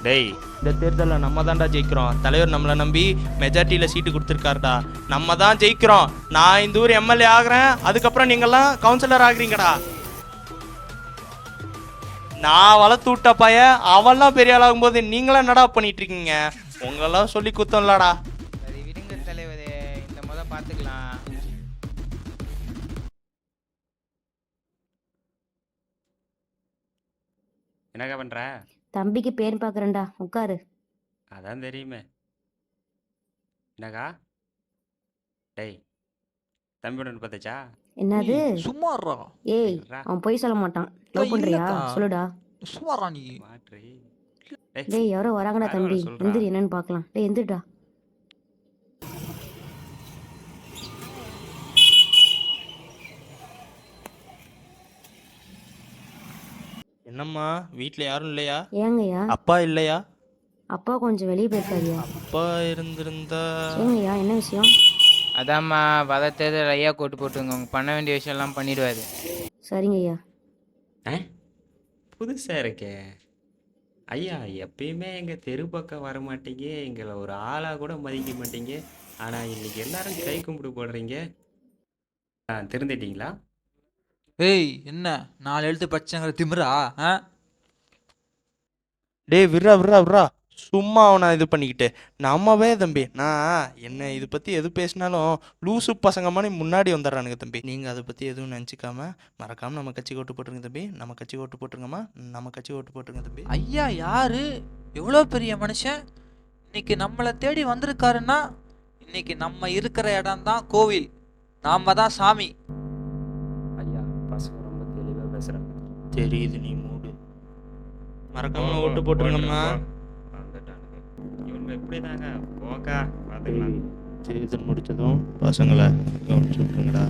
டேய், இந்த தேர்தலில் நம்ம தான்டா ஜெயிக்கிறோம். தலைவர் நம்மளை நம்பி மெஜாரிட்டியில் சீட்டு கொடுத்துருக்காருடா. நம்ம தான் ஜெயிக்கிறோம். நான் இந்த ஊர் எம்எல்ஏ ஆகிறேன், அதுக்கப்புறம் நீங்கள்லாம் கவுன்சிலர் ஆகுறீங்கடா. நான் வளர்த்து விட்ட பையன் அவெல்லாம் பெரிய ஆளாகும்போது நீங்களாம் என்னடா பண்ணிட்டு இருக்கீங்க? உங்களெல்லாம் சொல்லி குத்தம் இல்லடா. சரி விடுங்க தலைவரே, இந்த முத பார்த்துக்கலாம். என்னக்கா பண்ற? தம்பிக்கு பேர் பார்க்குறேன்டா, உட்காரு. அதான் தெரியுமே. என்னக்கா? டேய், தம்பியோட பார்த்தாச்சா? என்னது? சும்மாறா. ஏய், அவன் பொய் சொல்ல மாட்டான். லவ் பண்றியா? இல்லக்கா. சொல்லுடா. சும்மாறா நீ. மாற்றி. டேய், யாரோ வராங்கடா தம்பி. சொல்றா. எந்திரி, என்னன்னு பார்க்கலாம். டேய், எந்திரிடா. என்னம்மா, வீட்டில் யாரும் இல்லையா? ஏங்கய்யா? அப்பா இல்லையா? அப்பா கொஞ்சம் வெளியே போயிருக்காருயா. அப்பா இருந்திருந்தா ஏங்கய்யா, என்ன விஷயம்? அதாம்மா வர தேர்தல் ஐயா கோட்டு போட்டுங்க, அவங்க பண்ண வேண்டிய விஷயம்லாம் பண்ணிடுவாரு. சரிங்கய்யா. புதுசா இருக்கே. ஐயா, எப்பயுமே எங்க தெரு பக்கம் வர மாட்டீங்க, எங்களை ஒரு ஆளா கூட மதிக்க மாட்டீங்க. ஆனா இன்னைக்கு எல்லாரும் கை கும்பிட்டு போடுறீங்க. திருந்திட்டீங்களா? ஏய் என்ன 4 எழுத்து படிச்சங்கிற திமிரா? டேய், விட்றா விட்றா விட்றா. சும்மா அவனை இது பண்ணிக்கிட்டு நம்மவே தம்பி. நான் என்ன இது பற்றி எது பேசினாலும் லூசு பசங்க மாதிரி முன்னாடி வந்துடுறானுங்க தம்பி. நீங்கள் அதை பற்றி எதுவும் நினச்சிக்காம மறக்காமல் நம்ம கட்சி ஓட்டு போட்டுருங்க தம்பி. நம்ம கட்சி ஓட்டு போட்டுருங்கம்மா. நம்ம கட்சி ஓட்டு போட்டுருங்க தம்பி. ஐயா யாரு? எவ்வளோ பெரிய மனுஷன் இன்னைக்கு நம்மளை தேடி வந்திருக்காருன்னா, இன்னைக்கு நம்ம இருக்கிற இடம் தான் கோவில், நாம தான் சாமி. ஐயா, பசங்க ரொம்ப தெளிவாக பேசுகிறாங்க. தெரியுது, நீ மூடு. மறக்காம ஓட்டு போட்டுருங்கம்மா. இவங்க எப்படி தாங்க போக்கா பார்த்துக்கலாம். தேர்தல் முடிச்சதும் பசங்களை கவனிச்சு விட்டுருங்கடா.